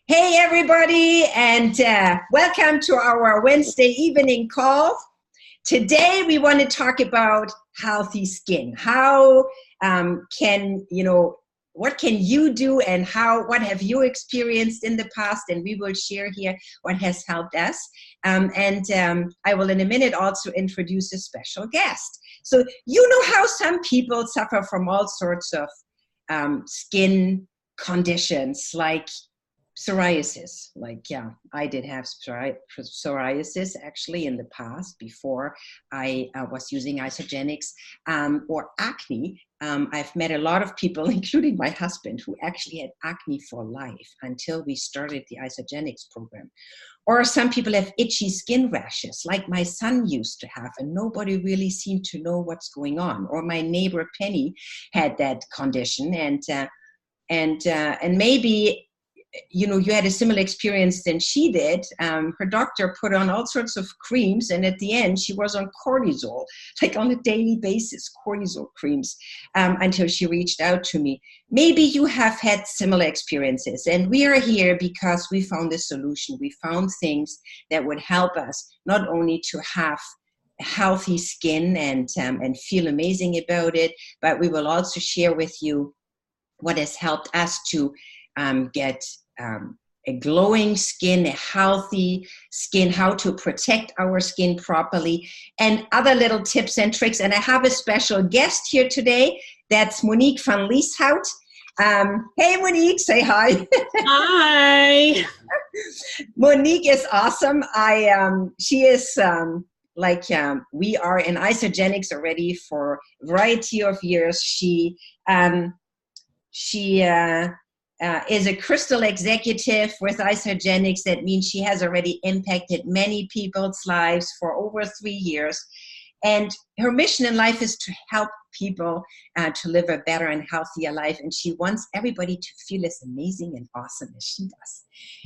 Hey everybody, and welcome to our Wednesday evening call. Today we want to talk about healthy skin. How what can you do, and what have you experienced in the past? And we will share here what has helped us. I will in a minute also introduce a special guest. So you know how some people suffer from all sorts of skin conditions like psoriasis. I did have psoriasis actually in the past before I was using Isagenix, or acne. I've met a lot of people, including my husband, who actually had acne for life until we started the Isagenix program. Or some people have itchy skin rashes, like my son used to have, and nobody really seemed to know what's going on. Or my neighbor Penny had that condition, and maybe you had a similar experience than she did. Her doctor put on all sorts of creams, and at the end she was on cortisol, like on a daily basis, cortisol creams, until she reached out to me. Maybe you have had similar experiences, and we are here because we found a solution. We found things that would help us not only to have healthy skin and feel amazing about it, but we will also share with you what has helped us to get a glowing skin, a healthy skin, how to protect our skin properly, and other little tips and tricks. And I have a special guest here today. That's Monique van Lieshout. Hey, Monique, say hi. Hi. Monique is awesome. She is we are in Isagenix already for a variety of years. She is a crystal executive with Isagenix. That means she has already impacted many people's lives for over 3 years. And her mission in life is to help people to live a better and healthier life. And she wants everybody to feel as amazing and awesome as she does.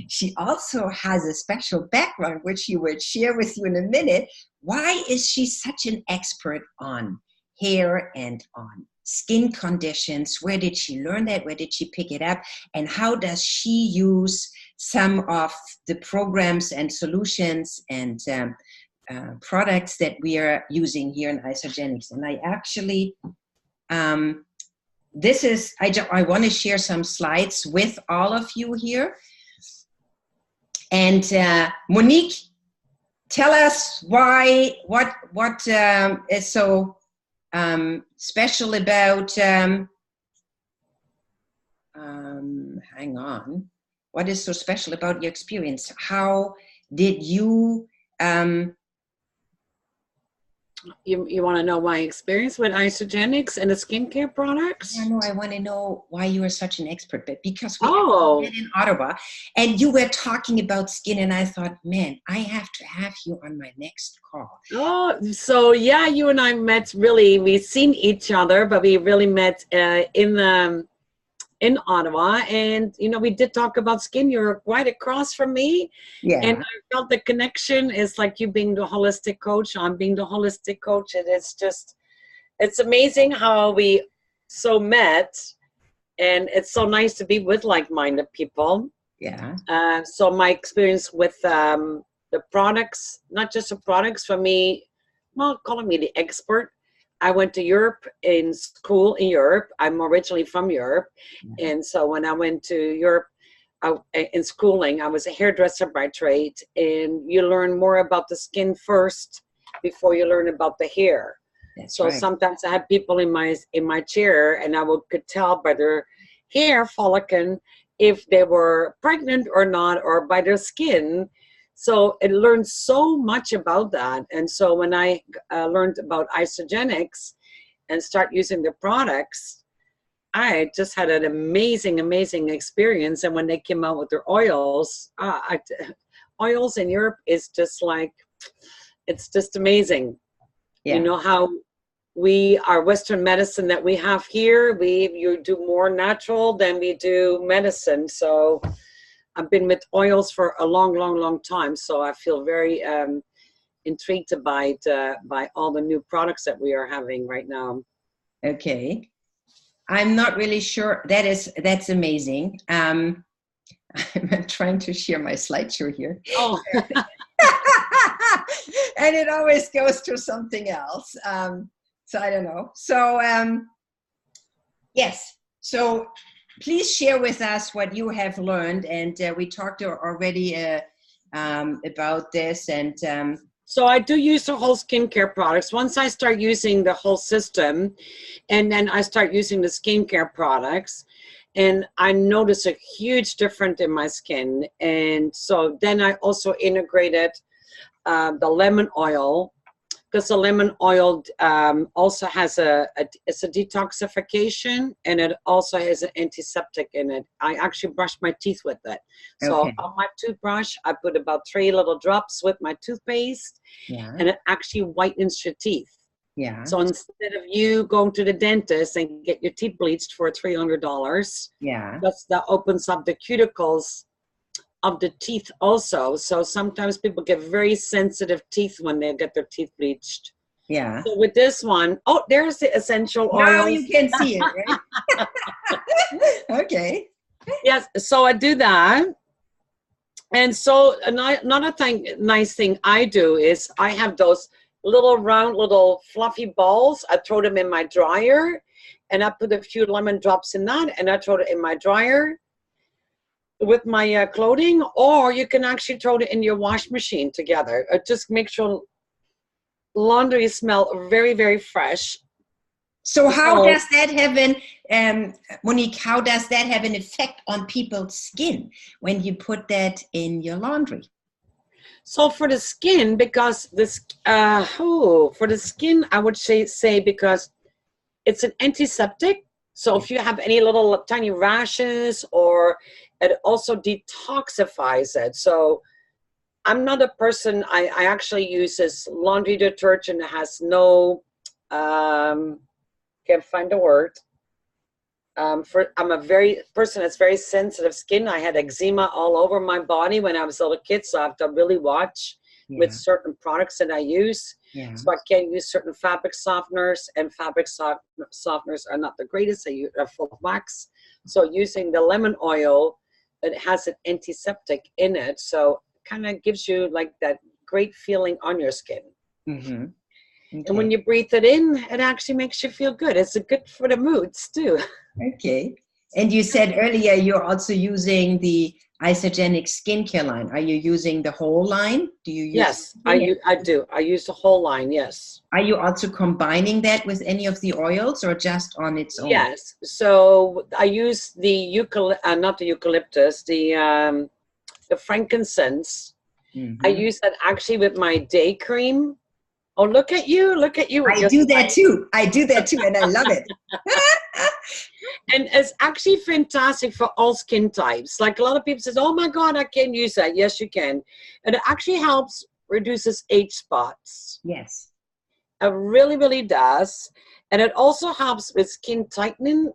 She also has a special background, which she will share with you in a minute. Why is she such an expert on hair and on skin conditions? Where did she learn that? Where did she pick it up? And how does she use some of the programs and solutions and products that we are using here in Isagenix? And I actually, I want to share some slides with all of you here. And Monique, tell us what is so special about, hang on, what is so special about your experience? How did you, You want to know my experience with Isagenix and the skincare products? I want to know why you are such an expert, but because we met in Ottawa and you were talking about skin, and I thought, man, I have to have you on my next call. Oh, so yeah, you and I met we've seen each other, but we really met in Ottawa, and we did talk about skin. You're right across from me, and I felt the connection is like you being the holistic coach, I'm being the holistic coach, and it's amazing how we so met, and it's so nice to be with like-minded people. So my experience with the products, not just the products, for me, well, calling me the expert. I went to Europe in school in Europe. I'm originally from Europe. And so when I went to Europe in schooling, I was a hairdresser by trade. And you learn more about the skin first before you learn about the hair. So sometimes I had people in my chair, and I could tell by their hair follicle if they were pregnant or not, or by their skin. So I learned so much about that. And so when I learned about Isagenix and start using the products, I just had an amazing, amazing experience. And when they came out with their oils, oils in Europe is just like, it's just amazing. You know how our Western medicine that we have here, you do more natural than we do medicine. So I've been with oils for a long, long, long time, so I feel very intrigued by all the new products that we are having right now. Okay. I'm not really sure. That's amazing. I'm trying to share my slideshow here. Oh. And it always goes to something else. So I don't know. So yes. So please share with us what you have learned. And we talked already about this. And so I do use the whole skincare products. Once I start using the whole system, and then I start using the skincare products, and I notice a huge difference in my skin. And so then I also integrated the lemon oil, because the lemon oil also has it's a detoxification, and it also has an antiseptic in it. I actually brush my teeth with it. So okay. on my toothbrush, I put about 3 little drops with my toothpaste, and it actually whitens your teeth. Yeah. So instead of you going to the dentist and get your teeth bleached for $300, yeah, that opens up the cuticles of the teeth also. So sometimes people get very sensitive teeth when they get their teeth bleached. Yeah. So with this one, oh, there's the essential oil. Now you can see it, right? Okay. Yes, so I do that. And so another nice thing I do is I have those little round, little fluffy balls. I throw them in my dryer, and I put a few lemon drops in that, and I throw it in my dryer with my clothing, or you can actually throw it in your wash machine together. It just makes your laundry smell very, very fresh. So how does that have Monique, how does that have an effect on people's skin when you put that in your laundry? So for the skin, because this, for the skin, I would say because it's an antiseptic. So if you have any little tiny rashes, or it also detoxifies it. So I'm not a person, I actually use this laundry detergent that has no, can't find the word. I'm a person that's very sensitive skin. I had eczema all over my body when I was a little kid, so I have to really watch with certain products that I use. Yeah. So I can't use certain fabric softeners, and fabric softeners are not the greatest. They are full of wax. So using the lemon oil, it has an antiseptic in it, so it kind of gives you like that great feeling on your skin. Mm-hmm. Okay. And when you breathe it in, it actually makes you feel good. It's good for the moods too. Okay. And you said earlier you're also using the Isagenix skincare line. Are you using the whole line? Do you use? Yes, I do. I use the whole line, yes. Are you also combining that with any of the oils, or just on its own? Yes. So I use the not the eucalyptus, the frankincense. Mm-hmm. I use that actually with my day cream. Oh, look at you. Look at you. I do that too. I do that too, and I love it. And it's actually fantastic for all skin types. Like a lot of people say, oh my God, I can't use that. Yes, you can. And it actually helps reduces age spots. Yes. It really, really does. And it also helps with skin tightening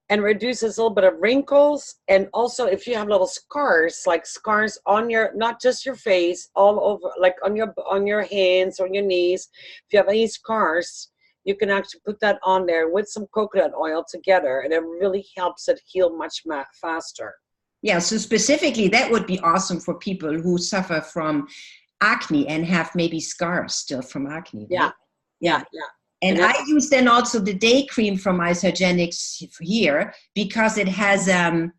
and reduces a little bit of wrinkles. And also if you have little scars, like scars on your, not just your face, all over, like on your hands or your knees, if you have any scars, you can actually put that on there with some coconut oil together, and it really helps it heal much faster. Yeah, so specifically that would be awesome for people who suffer from acne and have maybe scars still from acne. Right? Yeah. And I use then also the day cream from Isagenix here, because it has an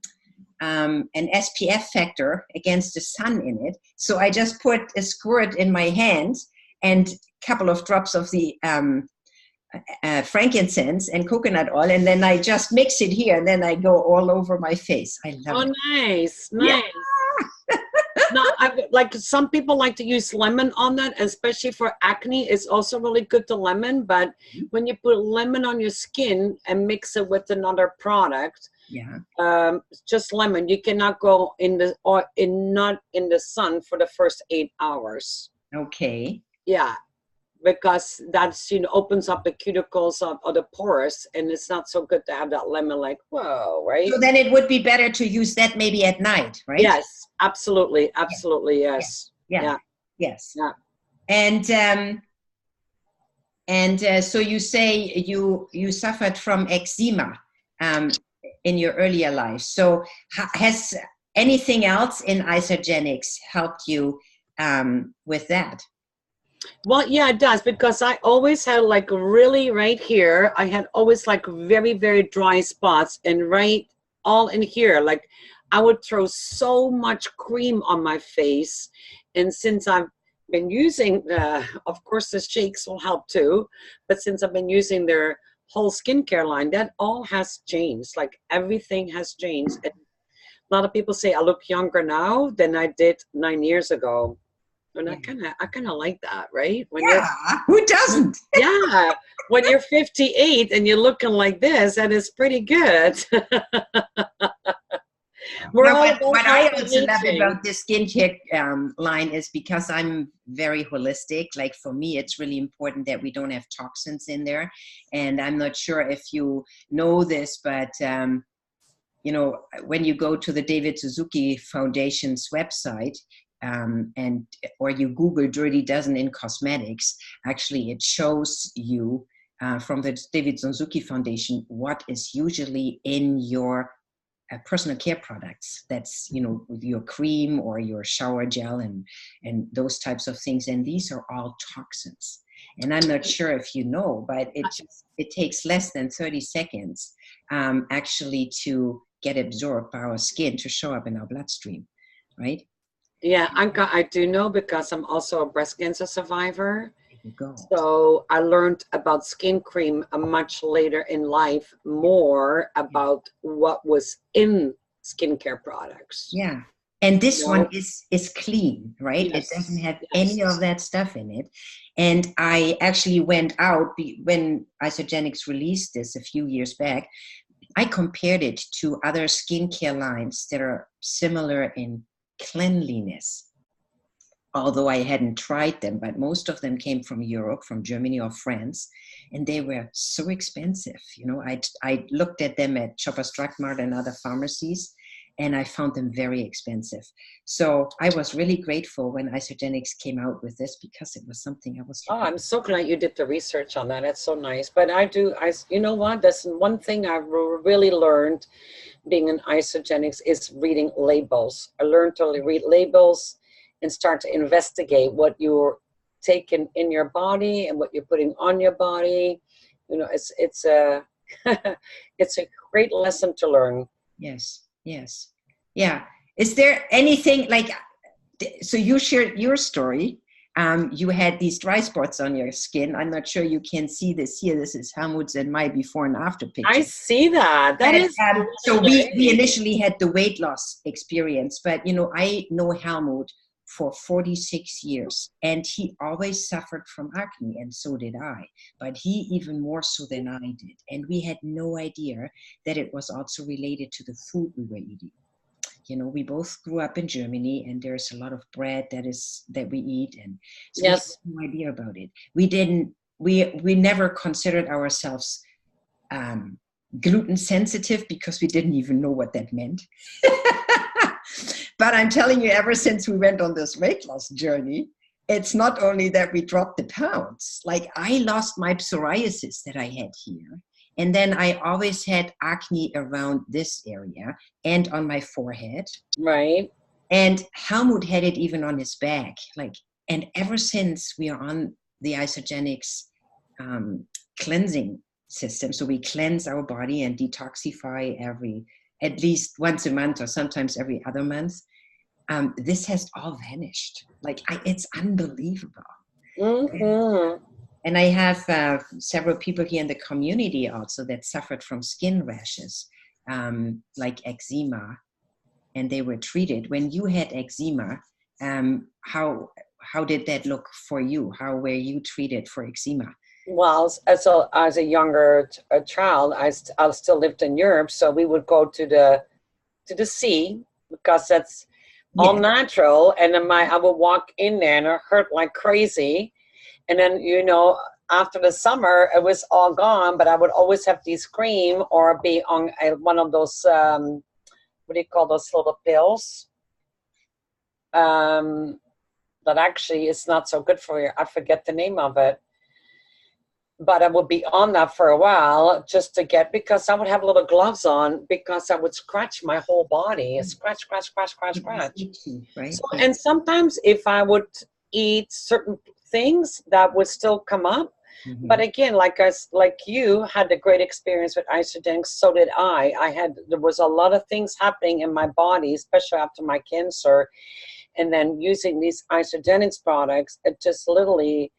SPF factor against the sun in it. So I just put a squirt in my hand and a couple of drops of the frankincense and coconut oil, and then I just mix it here, and then I go all over my face. I love it. Oh, nice. Yeah. Now, like some people like to use lemon on that, especially for acne. It's also really good to lemon, but when you put lemon on your skin and mix it with another product, just lemon, you cannot go not in the sun for the first 8 hours. Okay. Yeah. Because that's, opens up the cuticles or the pores, and it's not so good to have that lemon, like, whoa, right? So then it would be better to use that maybe at night, right? Yes, absolutely. Absolutely, yes. Yeah. Yes. Yeah. And so you say you suffered from eczema. in your earlier life. So has anything else in Isagenix helped you with that? Well, yeah, it does, because I always had like really right here, I had always like very, very dry spots, and right all in here, like I would throw so much cream on my face. And since I've been using, of course the shakes will help too, but since I've been using their whole skincare line, that all has changed. Like everything has changed. And a lot of people say I look younger now than I did 9 years ago. And I kind of like that, right? When who doesn't? Yeah, when you're 58 and you're looking like this, that is pretty good. What I also love about the skincare line is because I'm very holistic. Like for me, it's really important that we don't have toxins in there. And I'm not sure if you know this, but you know, when you go to the David Suzuki Foundation's website, or you Google Dirty Dozen in cosmetics, actually it shows you from the David Suzuki Foundation what is usually in your personal care products. That's, you know, your cream or your shower gel and those types of things. And these are all toxins. And I'm not sure if you know, but it takes less than 30 seconds actually to get absorbed by our skin to show up in our bloodstream, right? Yeah, I do know, because I'm also a breast cancer survivor. There you go. So I learned about skin cream much later in life, more about what was in skincare products. Yeah. And this one is clean, right? Yes. It doesn't have any of that stuff in it. And I actually went out when Isagenix released this a few years back. I compared it to other skincare lines that are similar in cleanliness, although I hadn't tried them, but most of them came from Europe, from Germany or France, and they were so expensive. You know, I looked at them at Shoppers Drug Mart and other pharmacies, and I found them very expensive. So I was really grateful when Isagenix came out with this, because it was something I was looking I'm so glad you did the research on that. That's so nice. But you know what? That's one thing I really learned being an Isagenix is reading labels. I learned to read labels and start to investigate what you're taking in your body and what you're putting on your body. You know, it's a it's a great lesson to learn. Yes. Yeah. Is there anything like, so you shared your story. You had these dry spots on your skin. I'm not sure you can see this here. This is Helmut's and my before and after picture. I see that. So we initially had the weight loss experience, but you know, I know Helmut for 46 years, and he always suffered from acne, and so did I, but he even more so than I did. And we had no idea that it was also related to the food we were eating. You know, we both grew up in Germany, and there's a lot of bread that we eat, and so we had no idea about it. We never considered ourselves gluten sensitive, because we didn't even know what that meant. But I'm telling you, ever since we went on this weight loss journey, it's not only that we dropped the pounds. Like, I lost my psoriasis that I had here. And then I always had acne around this area and on my forehead. Right. And Helmut had it even on his back. Like, and ever since we are on the Isagenix cleansing system, so we cleanse our body and detoxify at least once a month, or sometimes every other month, this has all vanished. Like, it's unbelievable. Mm-hmm. And I have several people here in the community also that suffered from skin rashes, like eczema, and they were treated. When you had eczema, how did that look for you? How were you treated for eczema? Well, so as a younger child, I still lived in Europe, so we would go to the sea, because that's all natural. And then I would walk in there, and it hurt like crazy. And then, you know, after the summer, it was all gone, but I would always have these cream or be on one of those, what do you call those little pills? That actually is not so good for you. I forget the name of it. but I would be on that for a while just to get, because I would have little gloves on because I would scratch my whole body, scratch, scratch, scratch, scratch, scratch. Right? So, and sometimes if I would eat certain things, that would still come up. But again, like you had a great experience with Isagenix, so did I. There was a lot of things happening in my body, especially after my cancer. And then using these Isagenix products, it just literally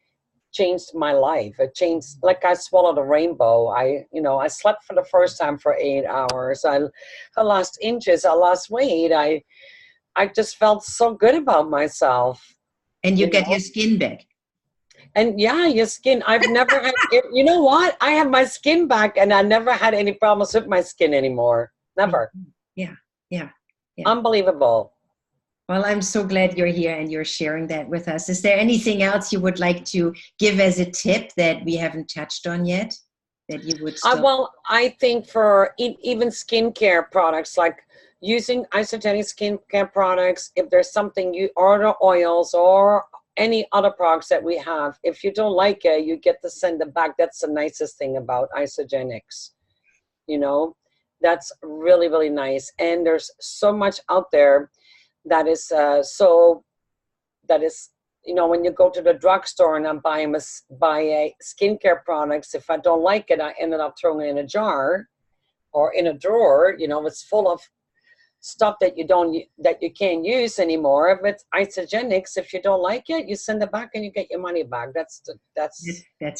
changed my life. It changed, like I swallowed a rainbow. I slept for the first time for 8 hours. I lost inches. I lost weight. I just felt so good about myself. And you get your skin back. And yeah, your skin. I've never had, you know what? I have my skin back and I never had any problems with my skin anymore. Never. Yeah. Unbelievable. Well, I'm so glad you're here and you're sharing that with us. Is there anything else you would like to give as a tip that we haven't touched on yet that you would still... Well, I think for even skincare products, like using Isagenix skincare products, if there's something you order, oils or any other products that we have, if you don't like it, you get to send it back. That's the nicest thing about Isagenix. That's really, really nice. And there's so much out there that is when you go to the drugstore and I'm buying skincare products, if I don't like it, I ended up throwing it in a jar or in a drawer. It's full of stuff that you can't use anymore. If it's Isagenix, if you don't like it, you send it back and you get your money back. That's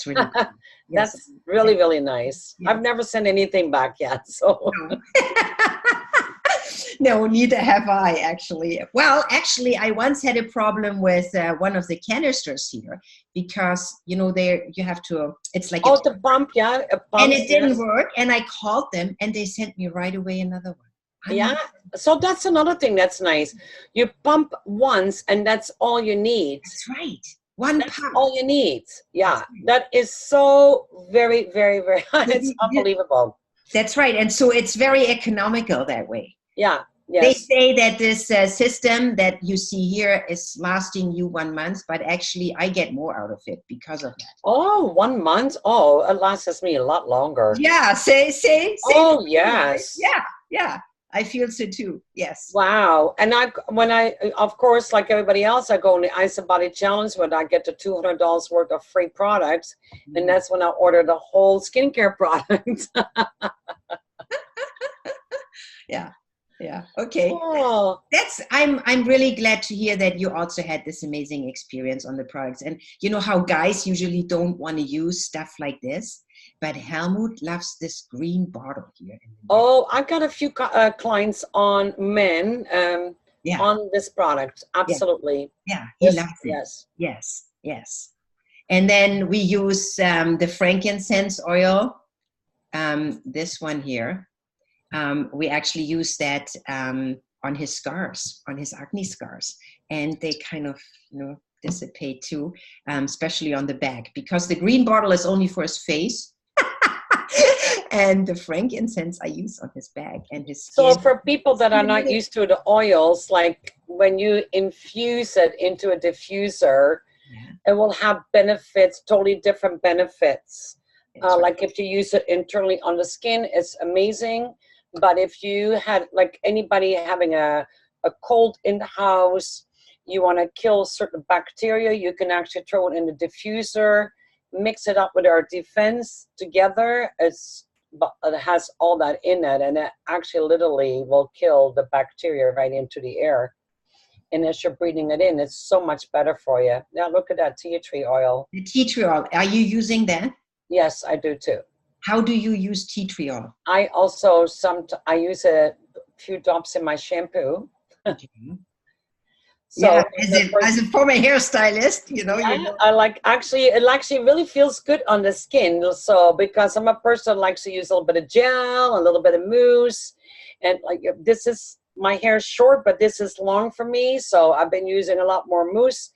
really cool. Yes. That's really, really nice. Yeah. I've never sent anything back yet, so no. No, neither have I, actually. Well, actually, I once had a problem with one of the canisters here because, you have to, it's like... Oh, the pump, yeah. And it didn't work, and I called them, and they sent me right away another one. Yeah, so that's another thing that's nice. You pump once, and that's all you need. That's right. That's pump. All you need. Yeah, right. That is so very, very, very, it's unbelievable. That's right, and so it's very economical that way. Yeah. Yes. They say that this system that you see here is lasting you 1 month, but actually I get more out of it because of that. Oh, 1 month? Oh, it lasts me a lot longer. Yeah, say. Oh, yes. Yeah. I feel so too. Yes. Wow. And of course, like everybody else, I go on the Ice and Body Challenge when I get the $200 worth of free products. And that's when I order the whole skincare product. Yeah. Okay. Oh. I'm really glad to hear that you also had this amazing experience on the products. And you know how guys usually don't want to use stuff like this, but Helmut loves this green bottle here. Oh, I've got a few clients on men on this product. Absolutely. Yeah, he loves it. Yes. And then we use the frankincense oil, this one here. We actually use that on his scars, on his acne scars, and they kind of dissipate too, especially on the back, because the green bottle is only for his face, and the frankincense I use on his back and his skin. So for people that are not used to the oils, like when you infuse it into a diffuser, it will have benefits, totally different benefits. Like if you use it internally on the skin, it's amazing. But if you had, like anybody having a cold in the house, you want to kill certain bacteria, you can actually throw it in the diffuser, mix it up with our defense together. It has all that in it, and it actually literally will kill the bacteria right into the air. And as you're breathing it in, it's so much better for you. Now look at that tea tree oil. The tea tree oil, are you using that? Yes, I do too. How do you use tea tree oil? I also I use a few drops in my shampoo. Okay. So as a former hairstylist, I like it actually really feels good on the skin. So because I'm a person that likes to use a little bit of gel, a little bit of mousse, and like this is my hair short, but this is long for me, so I've been using a lot more mousse.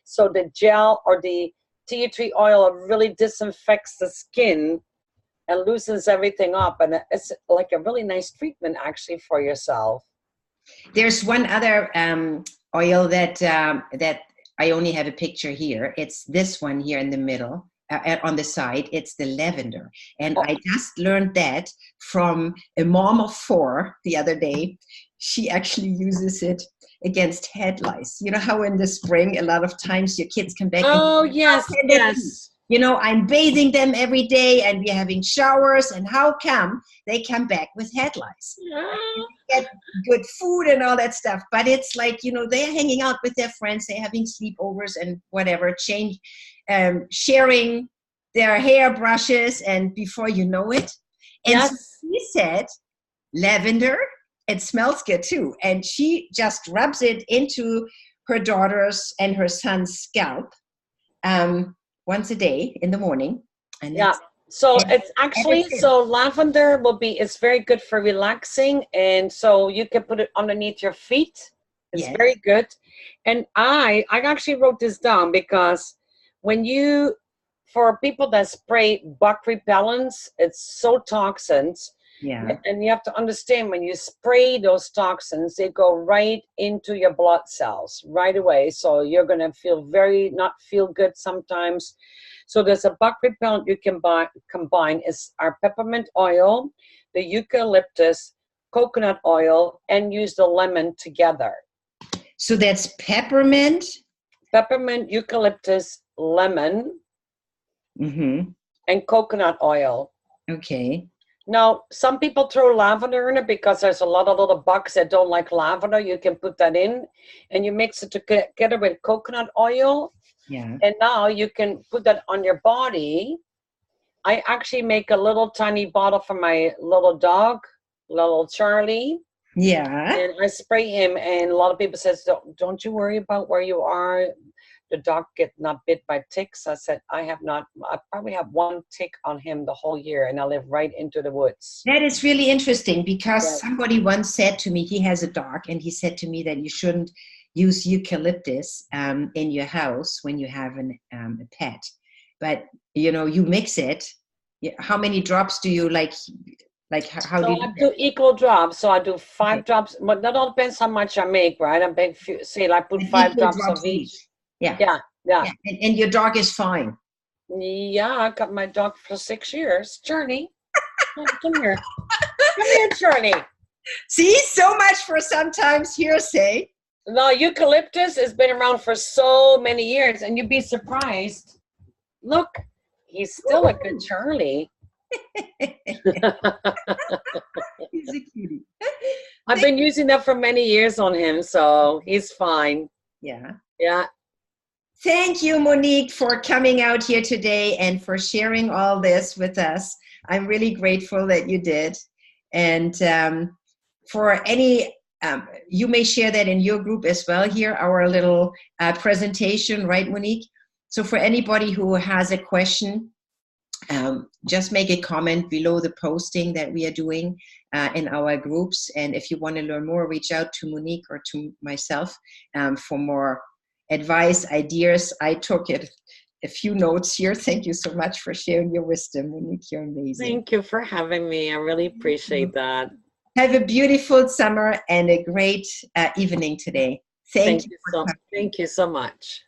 So the gel or the tea tree oil really disinfects the skin and loosens everything up, and it's like a really nice treatment actually for yourself. There's one other oil that I only have a picture here. It's this one here in the middle. on the side, it's the lavender. And Oh. I just learned that from a mom of 4 the other day. She actually uses it against head lice. You know how in the spring, a lot of times your kids come back. Oh, and, yes, yes. you know, I'm bathing them every day and we're having showers. And how come they come back with head lice? They get good food and all that stuff. But it's like, you know, they're hanging out with their friends. They're having sleepovers and whatever, sharing their hair brushes. And before you know it. And yes. So she said, lavender, it smells good too. And she just rubs it into her daughter's and her son's scalp. Once a day in the morning. And yeah. So it's actually, so lavender it's very good for relaxing. And so you can put it underneath your feet. It's very good. And I actually wrote this down because for people that spray bug repellents, it's so toxins. Yeah. And you have to understand, when you spray those toxins, they go right into your blood cells right away. So you're going to not feel good sometimes. So there's a bug repellent you can combine is our peppermint oil, the eucalyptus, coconut oil, and use the lemon together. So that's peppermint, eucalyptus, lemon, and coconut oil. Okay. Now, some people throw lavender in it because there's a lot of little bugs that don't like lavender. You can put that in and you mix it together with coconut oil. Yeah. And now you can put that on your body. I actually make a little tiny bottle for my little dog, little Charlie. Yeah. And I spray him, and a lot of people says, don't you worry about where you are. The dog get not bit by ticks. I said, I probably have 1 tick on him the whole year, and I live right into the woods. That is really interesting because somebody once said to me, he has a dog, and he said to me that you shouldn't use eucalyptus in your house when you have a pet. But, you know, you mix it. How many drops do you like how do you do I do equal drops. So I do 5 drops, but that all depends how much I make, right? I make, say, I put 5 drops of each. Yeah. And your dog is fine. Yeah, I got my dog for 6 years. Journey, come here. Come here, Journey. See, so much for sometimes hearsay. No, eucalyptus has been around for so many years, and you'd be surprised. Look, he's still a good Charlie. He's a cutie. I've been using that for many years on him, so he's fine. Yeah. Thank you, Monique, for coming out here today and for sharing all this with us. I'm really grateful that you did. And for any, you may share that in your group as well here, our little presentation, right, Monique? So for anybody who has a question, just make a comment below the posting that we are doing in our groups. And if you want to learn more, reach out to Monique or to myself for more advice, ideas. I took a few notes here. Thank you so much for sharing your wisdom, Monique. You're amazing. Thank you for having me. I really appreciate that. Have a beautiful summer and a great evening today. Thank you so much.